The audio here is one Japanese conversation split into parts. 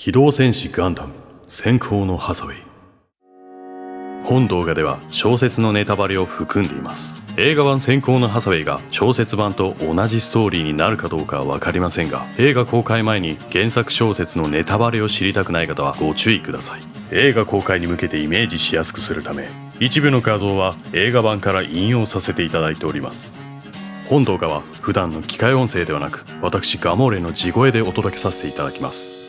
機動戦士ガンダム先行のハサウェイ。本動画では小説のネタバレを含んでいます。映画版先行のハサウェイが小説版と同じストーリーになるかどうかは分かりませんが、映画公開前に原作小説のネタバレを知りたくない方はご注意ください。映画公開に向けてイメージしやすくするため、一部の画像は映画版から引用させていただいております。本動画は普段の機械音声ではなく、私ガモーレの地声でお届けさせていただきます。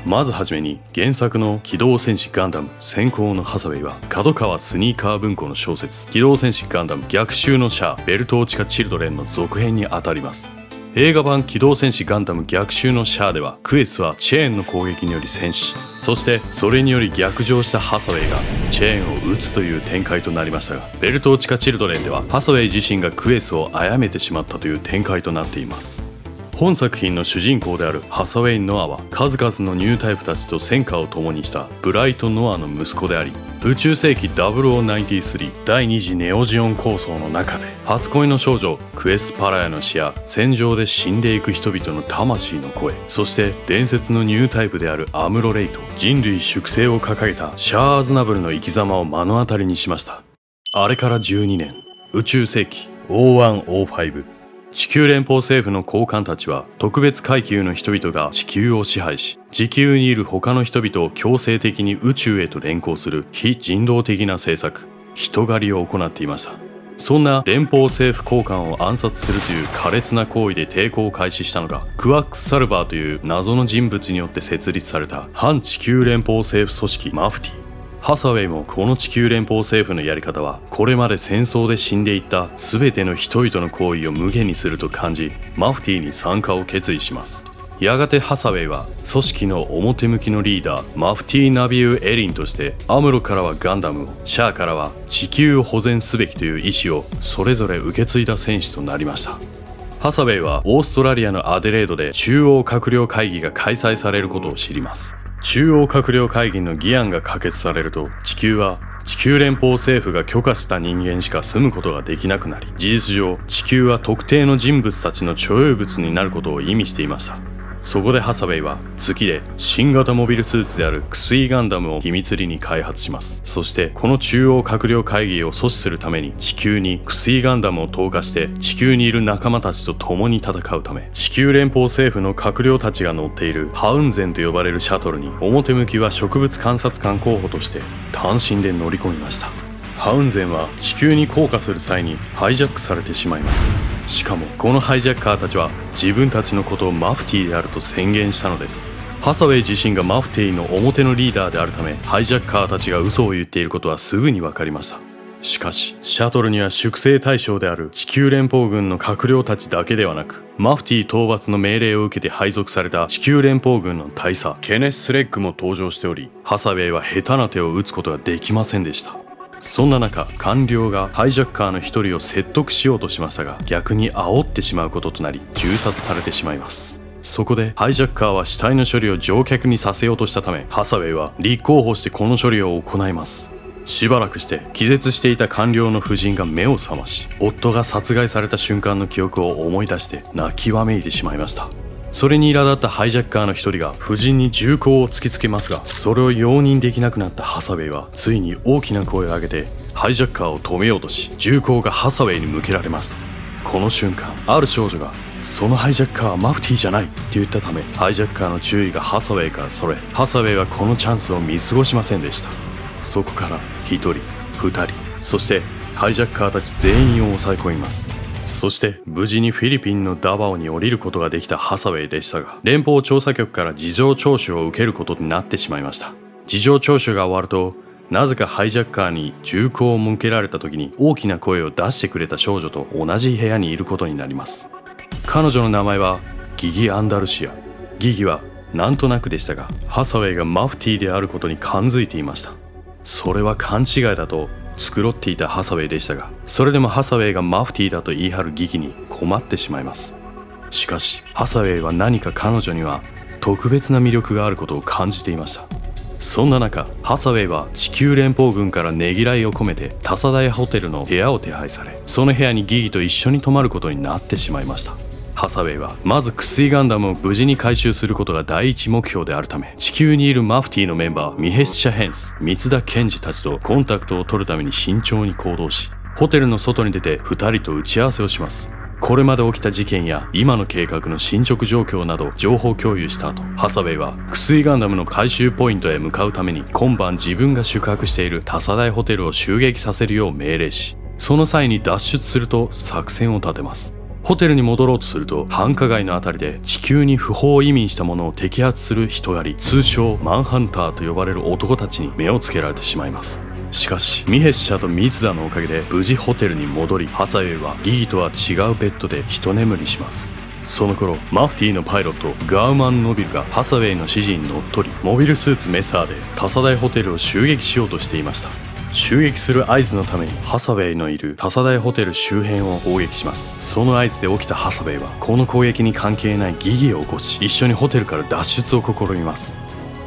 まずはじめに、原作の機動戦士ガンダム先行のハサウェイは角川スニーカー文庫の小説機動戦士ガンダム逆襲のシャアベルトーチカチルドレンの続編にあたります。映画版機動戦士ガンダム逆襲のシャアでは、クエスはチェーンの攻撃により戦死、そしてそれにより逆上したハサウェイがチェーンを撃つという展開となりましたが、ベルトーチカチルドレンではハサウェイ自身がクエスを殺めてしまったという展開となっています。本作品の主人公であるハサウェイ・ノアは、数々のニュータイプたちと戦火を共にしたブライト・ノアの息子であり、宇宙世紀0093第2次ネオジオン構想の中で初恋の少女クエス・パラヤの死や戦場で死んでいく人々の魂の声、そして伝説のニュータイプであるアムロ・レイと人類粛清を掲げたシャア・アズナブルの生き様を目の当たりにしました。あれから12年、宇宙世紀 O1O5、地球連邦政府の高官たちは、特別階級の人々が地球を支配し、地球にいる他の人々を強制的に宇宙へと連行する非人道的な政策、人狩りを行っていました。そんな連邦政府高官を暗殺するという苛烈な行為で抵抗を開始したのが、クワック・サルバーという謎の人物によって設立された反地球連邦政府組織マフティ。ハサウェイもこの地球連邦政府のやり方は、これまで戦争で死んでいった全ての人々の行為を無限にすると感じ、マフティに参加を決意します。やがてハサウェイは組織の表向きのリーダーマフティ・ナビウ・エリンとして、アムロからはガンダムを、シャアからは地球を保全すべきという意思をそれぞれ受け継いだ戦士となりました。ハサウェイはオーストラリアのアデレードで中央閣僚会議が開催されることを知ります。中央閣僚会議の議案が可決されると、地球は地球連邦政府が許可した人間しか住むことができなくなり、事実上地球は特定の人物たちの所有物になることを意味していました。そこでハサウェイは月で新型モビルスーツであるクスイガンダムを秘密裏に開発します。そしてこの中央閣僚会議を阻止するために、地球にクスイガンダムを投下して地球にいる仲間たちと共に戦うため、地球連邦政府の閣僚たちが乗っているハウンゼンと呼ばれるシャトルに、表向きは植物観察官候補として単身で乗り込みました。ハウンゼンは地球に降下する際にハイジャックされてしまいます。しかもこのハイジャッカーたちは自分たちのことをマフティーであると宣言したのです。ハサウェイ自身がマフティーの表のリーダーであるため、ハイジャッカーたちが嘘を言っていることはすぐに分かりました。しかしシャトルには粛清対象である地球連邦軍の閣僚たちだけではなく、マフティー討伐の命令を受けて配属された地球連邦軍の大佐ケネス・スレッグも登場しており、ハサウェイは下手な手を打つことができませんでした。そんな中、官僚がハイジャッカーの一人を説得しようとしましたが、逆に煽ってしまうこととなり銃殺されてしまいます。そこでハイジャッカーは死体の処理を乗客にさせようとしたため、ハサウェイは立候補してこの処理を行います。しばらくして気絶していた官僚の夫人が目を覚まし、夫が殺害された瞬間の記憶を思い出して泣きわめいてしまいました。それに苛立ったハイジャッカーの一人が夫人に銃口を突きつけますが、それを容認できなくなったハサウェイはついに大きな声を上げてハイジャッカーを止めようとし、銃口がハサウェイに向けられます。この瞬間、ある少女がそのハイジャッカーはマフティーじゃないって言ったため、ハイジャッカーの注意がハサウェイからそれ、ハサウェイはこのチャンスを見過ごしませんでした。そこから1人、2人、そしてハイジャッカーたち全員を抑え込みます。そして無事にフィリピンのダバオに降りることができたハサウェイでしたが、連邦調査局から事情聴取を受けることになってしまいました。事情聴取が終わると、なぜかハイジャッカーに銃口を向けられた時に大きな声を出してくれた少女と同じ部屋にいることになります。彼女の名前はギギ・アンダルシア。ギギはなんとなくでしたが、ハサウェイがマフティーであることに感づいていました。それは勘違いだと繕っていたハサウェイでしたが、それでもハサウェイがマフティーだと言い張るギギに困ってしまいます。しかしハサウェイは何か彼女には特別な魅力があることを感じていました。そんな中、ハサウェイは地球連邦軍からねぎらいを込めてタサダヤホテルの部屋を手配され、その部屋にギギと一緒に泊まることになってしまいました。ハサウェイはまずクスイガンダムを無事に回収することが第一目標であるため、地球にいるマフティーのメンバーミヘスチャ・ヘンス、三田健二たちとコンタクトを取るために慎重に行動し、ホテルの外に出て2人と打ち合わせをします。これまで起きた事件や今の計画の進捗状況など情報共有した後、ハサウェイはクスイガンダムの回収ポイントへ向かうために今晩自分が宿泊している多サ大ホテルを襲撃させるよう命令し、その際に脱出すると作戦を立てます。ホテルに戻ろうとすると、繁華街のあたりで地球に不法移民した者を摘発する人狩り、通称マンハンターと呼ばれる男たちに目をつけられてしまいます。しかしミヘッシャとミツダのおかげで無事ホテルに戻り、ハサウェイはギギとは違うベッドで一眠りします。その頃マフティーのパイロットガウマン・ノビルがハサウェイの指示にのっとり、モビルスーツメサーで多サ大ホテルを襲撃しようとしていました。襲撃する合図のためにハサウェイのいる多サ大ホテル周辺を攻撃します。その合図で起きたハサウェイはこの攻撃に関係ないギギを起こし、一緒にホテルから脱出を試みます。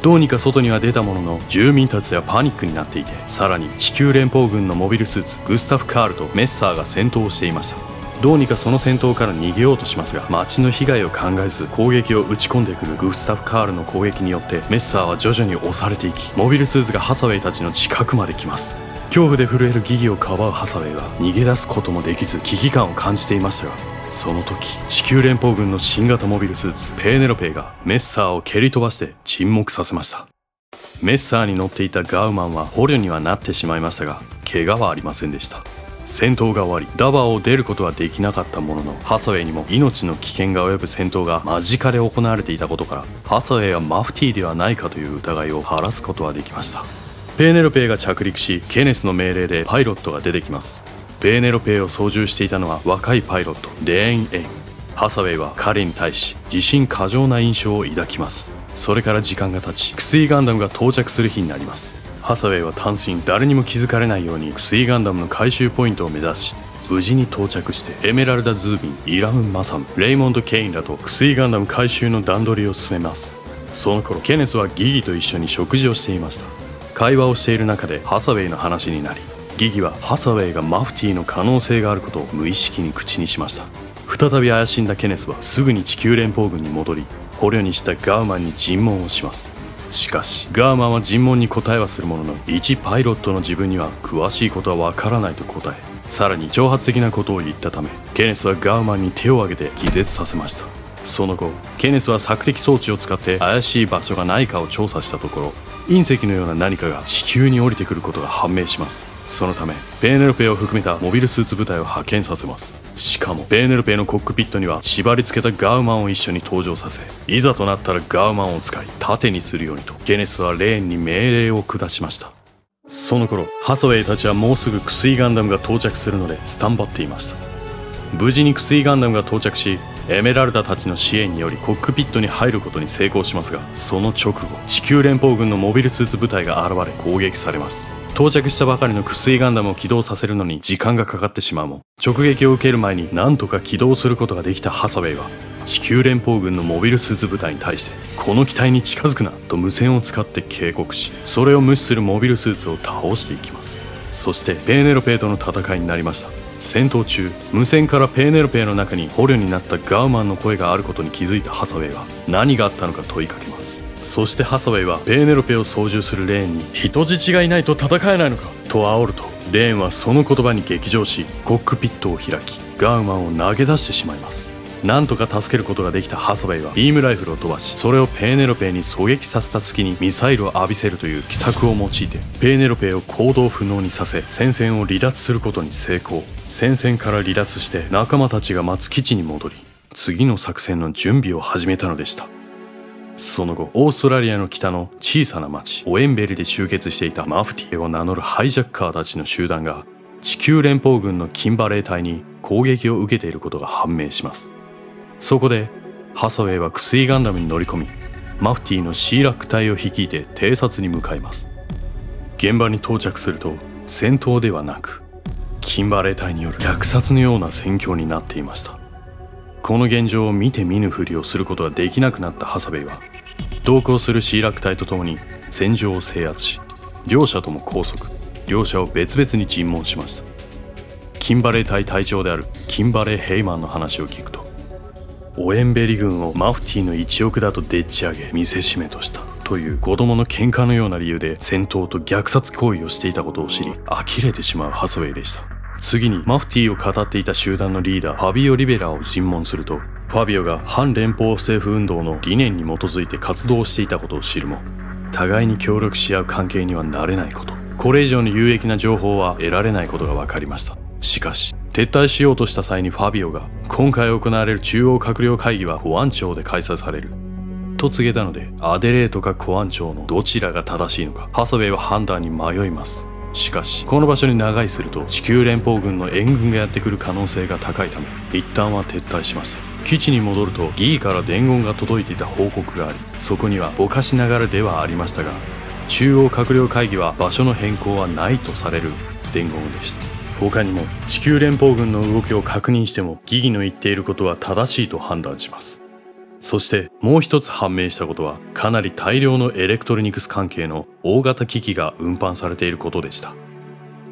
どうにか外には出たものの、住民たちはパニックになっていて、さらに地球連邦軍のモビルスーツグスタフ・カールとメッサーが戦闘をしていました。どうにかその戦闘から逃げようとしますが、街の被害を考えず攻撃を打ち込んでくるグスタフ・カールの攻撃によってメッサーは徐々に押されていき、モビルスーツがハサウェイたちの近くまで来ます。恐怖で震えるギギをかばうハサウェイは逃げ出すこともできず危機感を感じていましたが、その時地球連邦軍の新型モビルスーツペーネロペイがメッサーを蹴り飛ばして沈黙させました。メッサーに乗っていたガウマンは捕虜にはなってしまいましたが、怪我はありませんでした。戦闘が終わり、ダバーを出ることはできなかったものの、ハサウェイにも命の危険が及ぶ戦闘が間近で行われていたことから、ハサウェイはマフティーではないかという疑いを晴らすことはできました。ペーネロペイが着陸し、ケネスの命令でパイロットが出てきます。ペーネロペイを操縦していたのは若いパイロットレーン・エイン。ハサウェイは彼に対し自信過剰な印象を抱きます。それから時間が経ち、クスイガンダムが到着する日になります。ハサウェイは単身誰にも気づかれないようにクスイガンダムの回収ポイントを目指し、無事に到着してエメラルダ・ズービン、イラム・マサム、レイモンド・ケインらとクスイガンダム回収の段取りを進めます。その頃ケネスはギギと一緒に食事をしていました。会話をしている中でハサウェイの話になり、ギギはハサウェイがマフティーの可能性があることを無意識に口にしました。再び怪しんだケネスはすぐに地球連邦軍に戻り、捕虜にしたガウマンに尋問をします。しかしガウマンは尋問に答えはするものの、一パイロットの自分には詳しいことはわからないと答え、さらに挑発的なことを言ったため、ケネスはガウマンに手を挙げて気絶させました。その後ケネスは索敵装置を使って怪しい場所がないかを調査したところ、隕石のような何かが地球に降りてくることが判明します。そのためペーネロペを含めたモビルスーツ部隊を派遣させます。しかもペーネロペのコックピットには縛り付けたガウマンを一緒に登場させ、いざとなったらガウマンを使い盾にするようにとケネスはレーンに命令を下しました。その頃ハサウェイたちはもうすぐクスイガンダムが到着するのでスタンバっていました。無事にクスイガンダムが到着し、エメラルダたちの支援によりコックピットに入ることに成功しますが、その直後地球連邦軍のモビルスーツ部隊が現れ攻撃されます。到着したばかりのクスイガンダムを起動させるのに時間がかかってしまうも、直撃を受ける前に何とか起動することができたハサウェイは地球連邦軍のモビルスーツ部隊に対してこの機体に近づくなと無線を使って警告し、それを無視するモビルスーツを倒していきます。そしてペーネロペイとの戦いになりました。戦闘中無線からペーネロペイの中に捕虜になったガウマンの声があることに気づいたハサウェイは何があったのか問いかけます。そしてハサウェイはペーネロペを操縦するレーンに人質がいないと戦えないのかと煽ると、レーンはその言葉に激乗しコックピットを開きガウマンを投げ出してしまいます。なんとか助けることができたハサウェイはビームライフルを飛ばし、それをペーネロペイに狙撃させた隙にミサイルを浴びせるという奇策を用いてペーネロペイを行動不能にさせ、戦線を離脱することに成功。戦線から離脱して仲間たちが待つ基地に戻り、次の作戦の準備を始めたのでした。その後オーストラリアの北の小さな町オエンベリで集結していたマフティーを名乗るハイジャッカーたちの集団が地球連邦軍のキンバレー隊に攻撃を受けていることが判明します。そこでハサウェイはクスイガンダムに乗り込み、マフティーのシーラック隊を率いて偵察に向かいます。現場に到着すると戦闘ではなくキンバレー隊による虐殺のような戦況になっていました。この現状を見て見ぬふりをすることができなくなったハサウェイは同行するシーラック隊と共に戦場を制圧し、両者とも拘束、両者を別々に尋問しました。キンバレー隊隊長であるキンバレー・ヘイマンの話を聞くと、オエンベリ軍をマフティーの一翼だとでっち上げ見せしめとしたという子供の喧嘩のような理由で戦闘と虐殺行為をしていたことを知り呆れてしまうハサウェイでした。次にマフティーを語っていた集団のリーダーファビオ・リベラを尋問すると、ファビオが反連邦政府運動の理念に基づいて活動していたことを知るも、互いに協力し合う関係にはなれないこと、これ以上の有益な情報は得られないことが分かりました。しかし撤退しようとした際にファビオが、今回行われる中央閣僚会議はコアン町で開催されると告げたので、アデレートかコアン町のどちらが正しいのかハサウェイは判断に迷います。しかしこの場所に長居すると地球連邦軍の援軍がやってくる可能性が高いため、一旦は撤退しました。基地に戻るとギーから伝言が届いていた報告があり、そこにはぼかしながらではありましたが、中央閣僚会議は場所の変更はないとされる伝言でした。他にも地球連邦軍の動きを確認してもギギの言っていることは正しいと判断します。そしてもう一つ判明したことは、かなり大量のエレクトロニクス関係の大型機器が運搬されていることでした。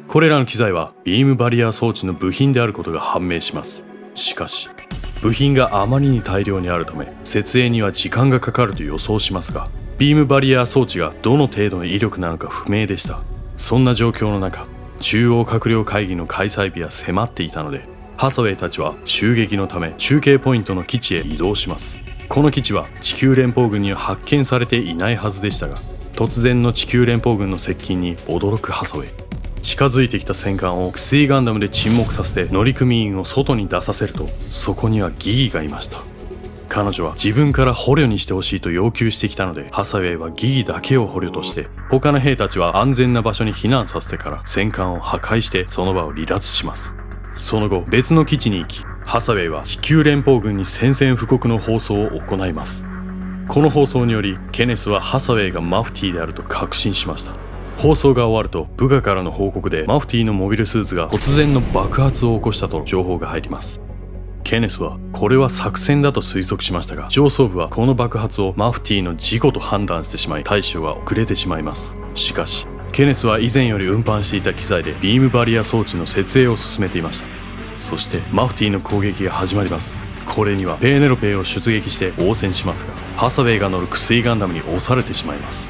これらの機材はビームバリア装置の部品であることが判明します。しかし部品があまりに大量にあるため設営には時間がかかると予想しますが、ビームバリア装置がどの程度の威力なのか不明でした。そんな状況の中、中央閣僚会議の開催日は迫っていたので、ハサウェイたちは襲撃のため中継ポイントの基地へ移動します。この基地は地球連邦軍には発見されていないはずでしたが、突然の地球連邦軍の接近に驚くハサウェイ。近づいてきた戦艦をクスイガンダムで沈黙させて乗組員を外に出させると、そこにはギギがいました。彼女は自分から捕虜にしてほしいと要求してきたので、ハサウェイはギギだけを捕虜として他の兵たちは安全な場所に避難させてから戦艦を破壊してその場を離脱します。その後別の基地に行き、ハサウェイは地球連邦軍に宣戦布告の放送を行います。この放送によりケネスはハサウェイがマフティーであると確信しました。放送が終わると部下からの報告でマフティーのモビルスーツが突然の爆発を起こしたと情報が入ります。ケネスはこれは作戦だと推測しましたが、上層部はこの爆発をマフティーの事故と判断してしまい対処が遅れてしまいます。しかしケネスは以前より運搬していた機材でビームバリア装置の設営を進めていました。そしてマフティーの攻撃が始まります。これにはペーネロペイを出撃して応戦しますが、ハサウェイが乗るクスイガンダムに押されてしまいます。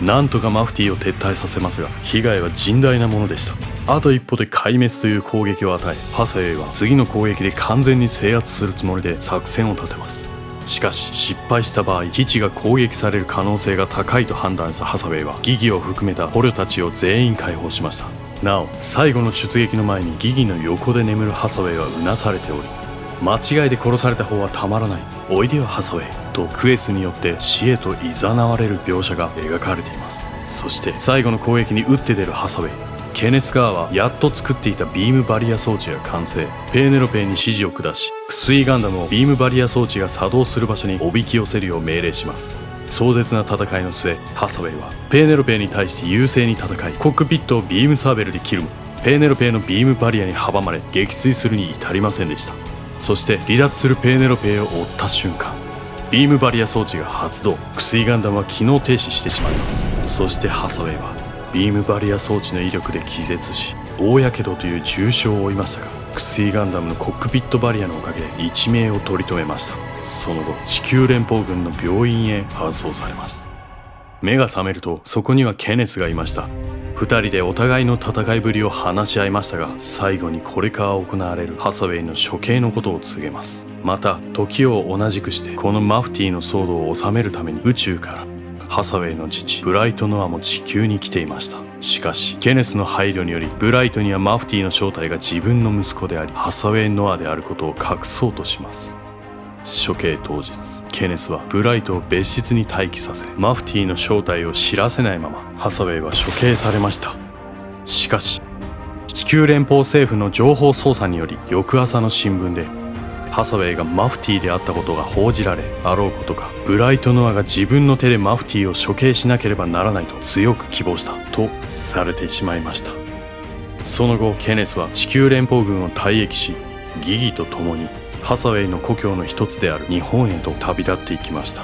なんとかマフティーを撤退させますが、被害は甚大なものでした。あと一歩で壊滅という攻撃を与え、ハサウェイは次の攻撃で完全に制圧するつもりで作戦を立てます。しかし失敗した場合、基地が攻撃される可能性が高いと判断したハサウェイはギギを含めた捕虜たちを全員解放しました。なお最後の出撃の前にギギの横で眠るハサウェイはうなされており、間違いで殺された方はたまらない、おいでよハサウェイとクエスによって死へと誘われる描写が描かれています。そして最後の攻撃に打って出るハサウェイ。ケネス側はやっと作っていたビームバリア装置が完成。ペーネロペイに指示を下し、クスイガンダムをビームバリア装置が作動する場所におびき寄せるよう命令します。壮絶な戦いの末、ハサウェイはペーネロペイに対して優勢に戦い、コックピットをビームサーベルで切るもペーネロペイのビームバリアに阻まれ撃墜するに至りませんでした。そして離脱するペーネロペイを追った瞬間、ビームバリア装置が発動。クスイガンダムは機能停止してしまいます。そしてハサウェイはビームバリア装置の威力で気絶し、大やけどという重傷を負いましたが、クスイガンダムのコックピットバリアのおかげで一命を取り留めました。その後地球連邦軍の病院へ搬送されます。目が覚めるとそこにはケネスがいました。二人でお互いの戦いぶりを話し合いましたが、最後にこれから行われるハサウェイの処刑のことを告げます。また時を同じくしてこのマフティーの騒動を収めるために宇宙からハサウェイの父ブライト・ノアも地球に来ていました。しかしケネスの配慮によりブライトにはマフティーの正体が自分の息子でありハサウェイ・ノアであることを隠そうとします。処刑当日、ケネスはブライトを別室に待機させ、マフティーの正体を知らせないままハサウェイは処刑されました。しかし地球連邦政府の情報操作により翌朝の新聞でハサウェイがマフティーであったことが報じられ、あろうことかブライト・ノアが自分の手でマフティーを処刑しなければならないと強く希望したとされてしまいました。その後ケネスは地球連邦軍を退役し、ギギと共にハサウェイの故郷の一つである日本へと旅立っていきました。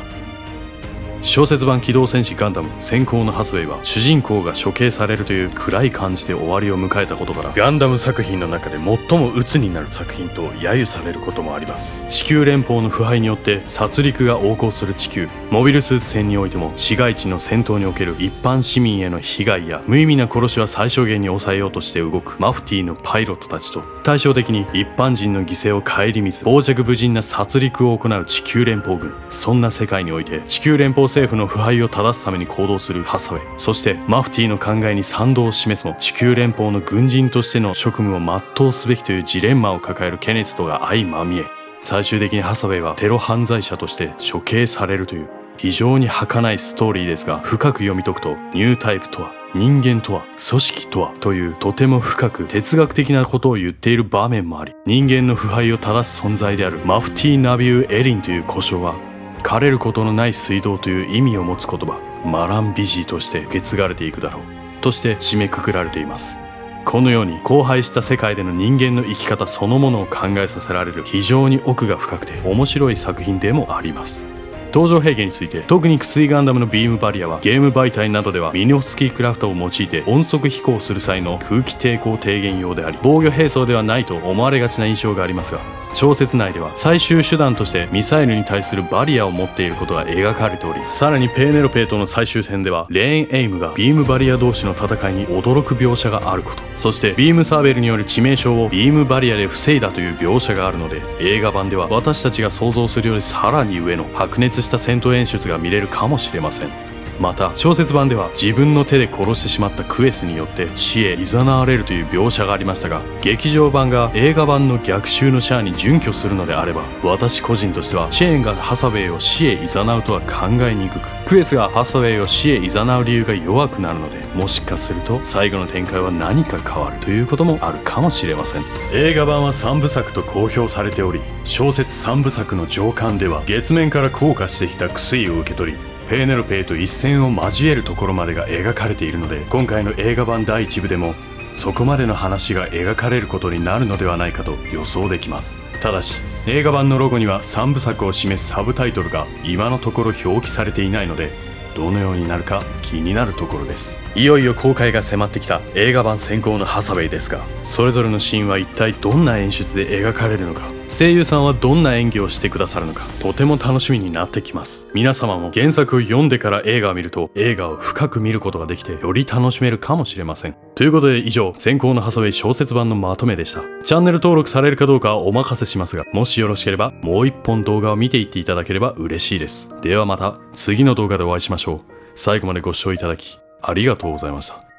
小説版機動戦士ガンダム先行のハスウェイは主人公が処刑されるという暗い感じで終わりを迎えたことから、ガンダム作品の中で最も鬱になる作品と揶揄されることもあります。地球連邦の腐敗によって殺戮が横行する地球、モビルスーツ戦においても市街地の戦闘における一般市民への被害や無意味な殺しは最小限に抑えようとして動くマフティーのパイロットたちと、対照的に一般人の犠牲を顧みず傍若無人な殺戮を行う地球連邦軍。そんな世界において地球連邦政府の腐敗を正すために行動するハサウェイ、そしてマフティーの考えに賛同を示すも地球連邦の軍人としての職務を全うすべきというジレンマを抱えるケネスとが相まみえ、最終的にハサウェイはテロ犯罪者として処刑されるという非常に儚いストーリーですが、深く読み解くとニュータイプとは、人間とは、組織とはというとても深く哲学的なことを言っている場面もあり、人間の腐敗を正す存在であるマフティー・ナビュー・エリンという呼称は枯れることのない水道という意味を持つ言葉マラン・ビジーとして受け継がれていくだろうとして締めくくられています。このように荒廃した世界での人間の生き方そのものを考えさせられる非常に奥が深くて面白い作品でもあります。登場兵器について、特に薬ガンダムのビームバリアはゲーム媒体などではミノフスキークラフトを用いて音速飛行する際の空気抵抗低減用であり、防御兵装ではないと思われがちな印象がありますが、小説内では最終手段としてミサイルに対するバリアを持っていることが描かれており、さらにペーネロペーとの最終戦ではレーン・エイムがビームバリア同士の戦いに驚く描写があること、そしてビームサーベルによる致命傷をビームバリアで防いだという描写があるので、映画版では私たちが想像するよりさらに上の白熱した戦闘演出が見れるかもしれません。また小説版では自分の手で殺してしまったクエスによって死へ誘われるという描写がありましたが、劇場版が映画版の逆襲のシャアに準拠するのであれば、私個人としてはチェーンがハサウェイを死へ誘うとは考えにくく、クエスがハサウェイを死へ誘う理由が弱くなるので、もしかすると最後の展開は何か変わるということもあるかもしれません。映画版は3部作と公表されており、小説3部作の上巻では月面から降下してきた薬を受け取り、ペーネロペイと一戦を交えるところまでが描かれているので、今回の映画版第1部でもそこまでの話が描かれることになるのではないかと予想できます。ただし映画版のロゴには3部作を示すサブタイトルが今のところ表記されていないので、どのようになるか気になるところです。いよいよ公開が迫ってきた映画版先行のハサウェイですが、それぞれのシーンは一体どんな演出で描かれるのか、声優さんはどんな演技をしてくださるのか、とても楽しみになってきます。皆様も原作を読んでから映画を見ると、映画を深く見ることができてより楽しめるかもしれません。ということで以上、先行のハサウェイ小説版のまとめでした。チャンネル登録されるかどうかはお任せしますが、もしよろしければもう一本動画を見ていっていただければ嬉しいです。ではまた次の動画でお会いしましょう。最後までご視聴いただきありがとうございました。